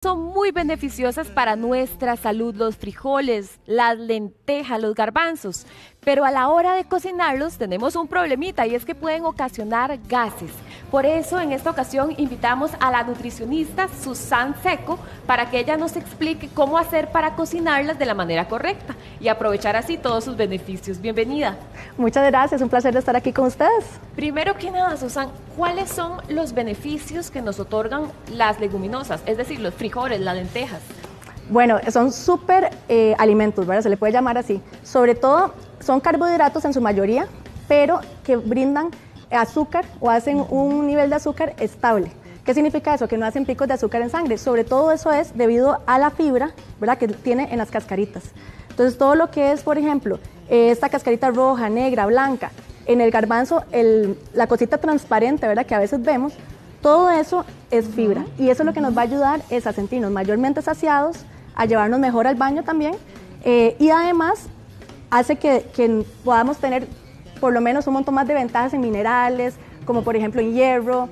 Son muy beneficiosas para nuestra salud los frijoles, las lentejas, los garbanzos, pero a la hora de cocinarlos tenemos un problemita y es que pueden ocasionar gases. Por eso en esta ocasión invitamos a la nutricionista Susan Seco para que ella nos explique cómo hacer para cocinarlas de la manera correcta y aprovechar así todos sus beneficios. Bienvenida. Muchas gracias, un placer estar aquí con ustedes. Primero que nada, Susan, ¿cuáles son los beneficios que nos otorgan las leguminosas, es decir, los frijoles, las lentejas? Bueno, son súper alimentos, ¿verdad? Se le puede llamar así. Sobre todo son carbohidratos en su mayoría, pero que brindan azúcar o hacen un nivel de azúcar estable. ¿Qué significa eso? Que no hacen picos de azúcar en sangre. Sobre todo eso es debido a la fibra, ¿verdad?, que tiene en las cascaritas. Entonces todo lo que es, por ejemplo, esta cascarita roja, negra, blanca, en el garbanzo, la cosita transparente, ¿verdad?, que a veces vemos, todo eso es fibra. Y eso lo que nos va a ayudar es a sentirnos mayormente saciados, a llevarnos mejor al baño también, y además hace que podamos tener por lo menos un montón más de ventajas en minerales, como por ejemplo en hierro,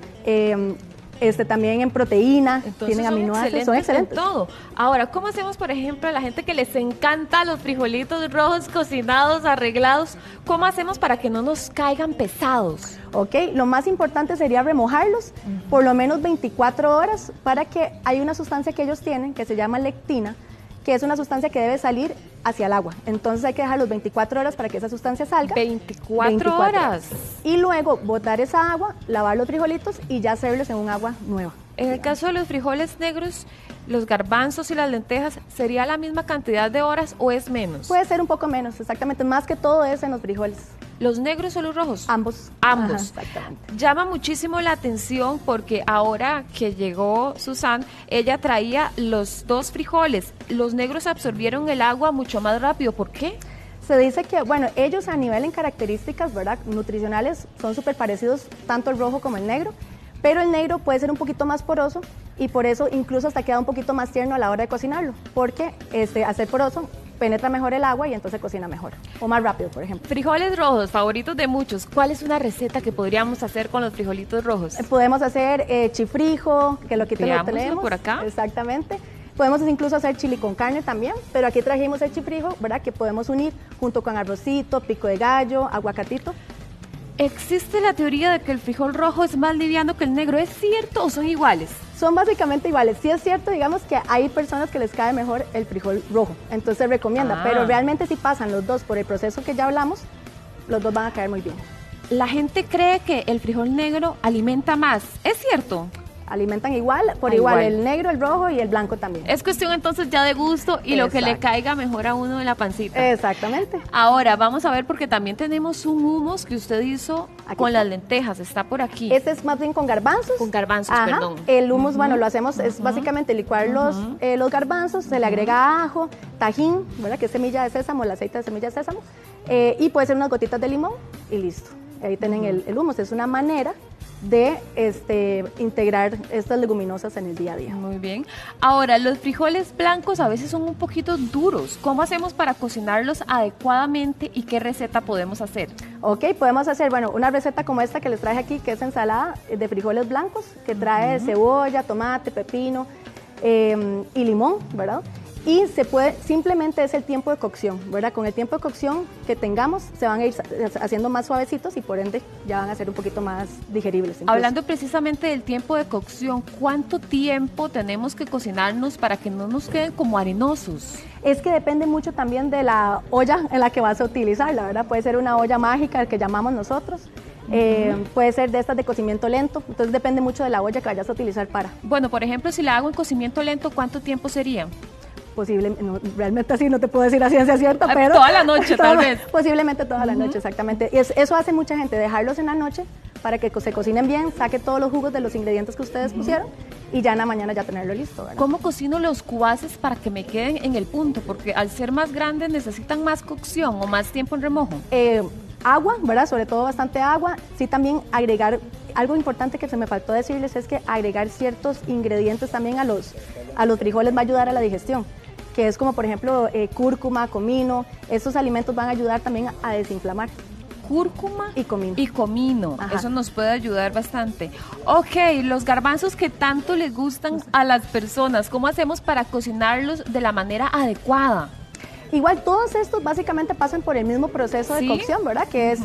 también en proteína. Entonces tienen aminoácidos, son excelentes en todo. Ahora, ¿cómo hacemos, por ejemplo, a la gente que les encanta los frijolitos rojos cocinados, arreglados? ¿Cómo hacemos para que no nos caigan pesados? Ok, lo más importante sería remojarlos por lo menos 24 horas para que hay una sustancia que ellos tienen que se llama lectina, que es una sustancia que debe salir hacia el agua. Entonces hay que dejarlos 24 horas para que esa sustancia salga. 24 horas. Y luego botar esa agua, lavar los frijolitos y ya hacerlos en un agua nueva. En el caso de los frijoles negros, los garbanzos y las lentejas, ¿sería la misma cantidad de horas o es menos? Puede ser un poco menos, exactamente. Más que todo es en los frijoles. ¿Los negros o los rojos? Ambos. Ambos. Ajá, exactamente. Llama muchísimo la atención porque ahora que llegó Susan, ella traía los dos frijoles. Los negros absorbieron el agua mucho más rápido. ¿Por qué? Se dice que, bueno, ellos a nivel en características, ¿verdad?, nutricionales, son súper parecidos tanto el rojo como el negro, pero el negro puede ser un poquito más poroso y por eso incluso hasta queda un poquito más tierno a la hora de cocinarlo, porque al ser poroso penetra mejor el agua y entonces cocina mejor, o más rápido, por ejemplo. Frijoles rojos, favoritos de muchos. ¿Cuál es una receta que podríamos hacer con los frijolitos rojos? Podemos hacer chifrijo, que lo tenemos por acá. Exactamente. Podemos incluso hacer chili con carne también, pero aquí trajimos el chifrijo, ¿verdad?, que podemos unir junto con arrocito, pico de gallo, aguacatito. ¿Existe la teoría de que el frijol rojo es más liviano que el negro? ¿Es cierto o son iguales? Son básicamente iguales. Sí es cierto, digamos que hay personas que les cae mejor el frijol rojo, entonces se recomienda, pero realmente si pasan los dos por el proceso que ya hablamos, los dos van a caer muy bien. La gente cree que el frijol negro alimenta más. ¿Es cierto? Alimentan igual, igual, el negro, el rojo y el blanco también. Es cuestión entonces ya de gusto y lo que le caiga mejor a uno en la pancita. Exactamente. Ahora vamos a ver porque también tenemos un hummus que usted hizo aquí con las lentejas, está por aquí. Este es más bien con garbanzos. Con garbanzos, perdón. El hummus, bueno, lo hacemos, es básicamente licuar los garbanzos, se le agrega ajo, tajín, ¿verdad?, que es semilla de sésamo, el aceite de semilla de sésamo, y puede ser unas gotitas de limón y listo. Ahí tienen el hummus, es una manera de integrar estas leguminosas en el día a día. Muy bien. Ahora, los frijoles blancos a veces son un poquito duros. ¿Cómo hacemos para cocinarlos adecuadamente y qué receta podemos hacer? Ok, podemos hacer, bueno, una receta como esta que les traje aquí, que es ensalada de frijoles blancos, que trae cebolla, tomate, pepino y limón, ¿verdad? Y se puede, simplemente es el tiempo de cocción, ¿verdad? Con el tiempo de cocción que tengamos, se van a ir haciendo más suavecitos y por ende ya van a ser un poquito más digeribles. Incluso. Hablando precisamente del tiempo de cocción, ¿cuánto tiempo tenemos que cocinarnos para que no nos queden como arenosos? Es que depende mucho también de la olla en la que vas a utilizarla, ¿verdad? Puede ser una olla mágica, que llamamos nosotros. Puede ser de estas de cocimiento lento, entonces depende mucho de la olla que vayas a utilizar para. Bueno, por ejemplo, si la hago en cocimiento lento, ¿cuánto tiempo sería? Realmente así no te puedo decir a ciencia cierta, pero... Toda la noche, tal vez. Posiblemente toda la noche, exactamente. Y eso hace mucha gente, dejarlos en la noche para que se cocinen bien, saque todos los jugos de los ingredientes que ustedes pusieron y ya en la mañana ya tenerlo listo, ¿verdad? ¿Cómo cocino los cubaces para que me queden en el punto? Porque al ser más grandes necesitan más cocción o más tiempo en remojo. Agua, ¿verdad? Sobre todo bastante agua. Sí, también agregar, algo importante que se me faltó decirles es que agregar ciertos ingredientes también a los frijoles va a ayudar a la digestión, que es como por ejemplo cúrcuma, comino. Estos alimentos van a ayudar también a desinflamar. cúrcuma y comino. Y comino. Eso nos puede ayudar bastante. Ok, los garbanzos que tanto les gustan a las personas, ¿cómo hacemos para cocinarlos de la manera adecuada? Igual todos estos básicamente pasan por el mismo proceso de cocción, ¿verdad? Que es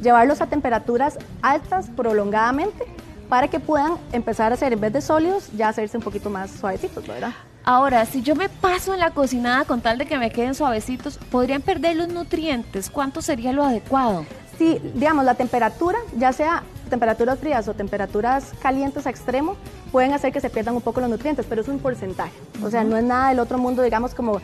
llevarlos a temperaturas altas prolongadamente para que puedan empezar a hacer, en vez de sólidos, ya hacerse un poquito más suavecitos, ¿verdad? Ahora, si yo me paso en la cocinada con tal de que me queden suavecitos, ¿podrían perder los nutrientes? ¿Cuánto sería lo adecuado? Sí, digamos, la temperatura, ya sea temperaturas frías o temperaturas calientes a extremo, pueden hacer que se pierdan un poco los nutrientes, pero es un porcentaje. O sea, no es nada del otro mundo, digamos, como...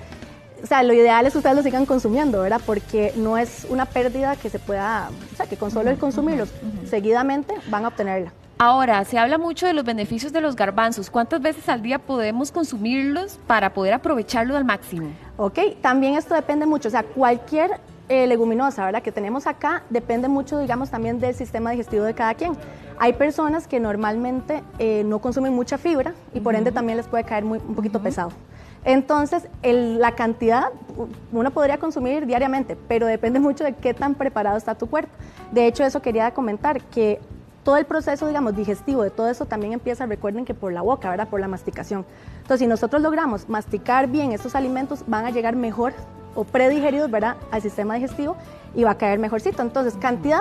O sea, lo ideal es que ustedes lo sigan consumiendo, ¿verdad? Porque no es una pérdida que se pueda... O sea, que con solo el consumirlos seguidamente van a obtenerla. Ahora, se habla mucho de los beneficios de los garbanzos. ¿Cuántas veces al día podemos consumirlos para poder aprovecharlo al máximo? Ok, también esto depende mucho. O sea, cualquier leguminosa, ¿verdad?, que tenemos acá, depende mucho, digamos, también del sistema digestivo de cada quien. Hay personas que normalmente no consumen mucha fibra y por ende también les puede caer un poquito pesado. Entonces, la cantidad uno podría consumir diariamente, pero depende mucho de qué tan preparado está tu cuerpo. De hecho, eso quería comentar, que todo el proceso, digamos, digestivo de todo eso también empieza, recuerden que por la boca, ¿verdad?, por la masticación. Entonces, si nosotros logramos masticar bien estos alimentos, van a llegar mejor o predigeridos, ¿verdad?, al sistema digestivo y va a caer mejorcito. Entonces, cantidad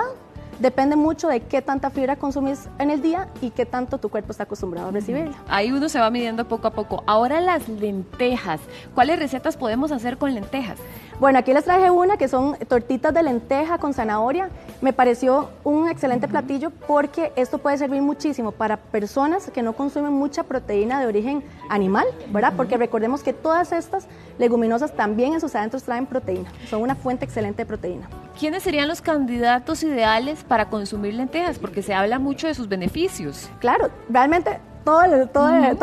depende mucho de qué tanta fibra consumís en el día y qué tanto tu cuerpo está acostumbrado a recibirla. Ahí uno se va midiendo poco a poco. Ahora las lentejas. ¿Cuáles recetas podemos hacer con lentejas? Bueno, aquí les traje una que son tortitas de lenteja con zanahoria. Me pareció un excelente platillo porque esto puede servir muchísimo para personas que no consumen mucha proteína de origen animal, ¿verdad? Porque recordemos que todas estas leguminosas también en sus adentros traen proteína. Son una fuente excelente de proteína. ¿Quiénes serían los candidatos ideales para consumir lentejas? Porque se habla mucho de sus beneficios. Claro, realmente todas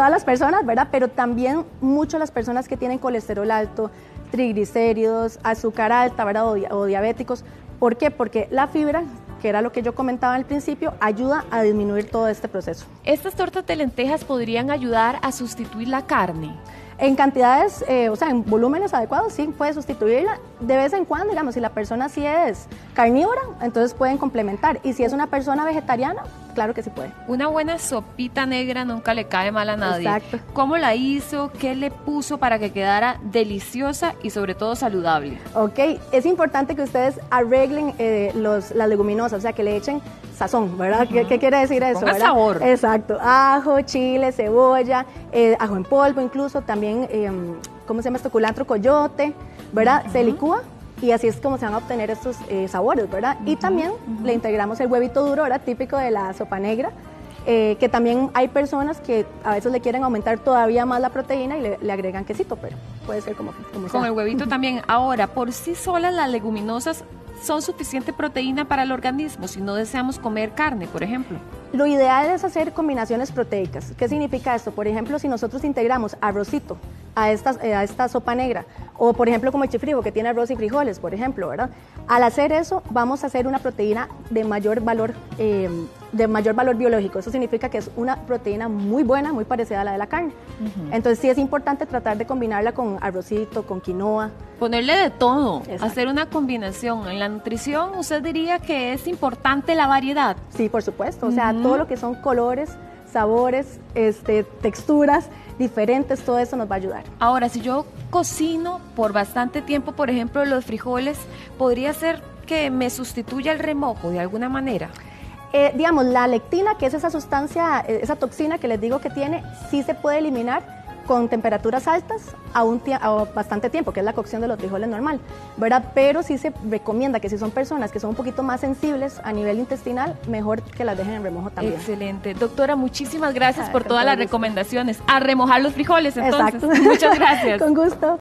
las personas, ¿verdad? Pero también mucho las personas que tienen colesterol alto, triglicéridos, azúcar alta, ¿verdad? O diabéticos. ¿Por qué? Porque la fibra, que era lo que yo comentaba al principio, ayuda a disminuir todo este proceso. ¿Estas tortas de lentejas podrían ayudar a sustituir la carne? En cantidades, o sea, en volúmenes adecuados, sí, puede sustituirla. De vez en cuando, digamos, si la persona sí es carnívora, entonces pueden complementar. Y si es una persona vegetariana, claro que sí puede. Una buena sopita negra nunca le cae mal a nadie. Exacto. ¿Cómo la hizo? ¿Qué le puso para que quedara deliciosa y sobre todo saludable? Ok, es importante que ustedes arreglen las leguminosas, o sea, que le echen sazón, ¿verdad? ¿Qué quiere decir eso? Ponga ¿verdad? sabor. Exacto, ajo, chile, cebolla, ajo en polvo incluso, también, ¿cómo se llama esto? Culantro, coyote, ¿verdad? Se licúa y así es como se van a obtener estos sabores, ¿verdad? Y también le integramos el huevito duro, ¿verdad? Típico de la sopa negra, que también hay personas que a veces le quieren aumentar todavía más la proteína y le agregan quesito, pero puede ser como Con sea. el huevito también. Ahora, por sí solas las leguminosas son suficiente proteína para el organismo si no deseamos comer carne, por ejemplo. Lo ideal es hacer combinaciones proteicas. ¿Qué significa esto? Por ejemplo, si nosotros integramos arrocito a esta sopa negra, o por ejemplo como el chifrijo que tiene arroz y frijoles, por ejemplo, ¿verdad? Al hacer eso vamos a hacer una proteína de mayor valor biológico. Eso significa que es una proteína muy buena, muy parecida a la de la carne. Entonces sí es importante tratar de combinarla con arrocito, con quinoa. Ponerle de todo, Exacto. hacer una combinación. En la nutrición, ¿usted diría que es importante la variedad? Sí, por supuesto. O sea, todo lo que son colores, sabores, texturas diferentes, todo eso nos va a ayudar. Ahora, si yo cocino por bastante tiempo, por ejemplo, los frijoles, ¿podría ser que me sustituya el remojo de alguna manera? Digamos, la lectina, que es esa sustancia, esa toxina que les digo que tiene, sí se puede eliminar con temperaturas altas a bastante tiempo, que es la cocción de los frijoles normal, ¿verdad? Pero sí se recomienda que si son personas que son un poquito más sensibles a nivel intestinal, mejor que las dejen en remojo también. Excelente. Doctora, muchísimas gracias por con todas todo las gusto. recomendaciones. A remojar los frijoles, entonces. Exacto. Muchas gracias. Con gusto.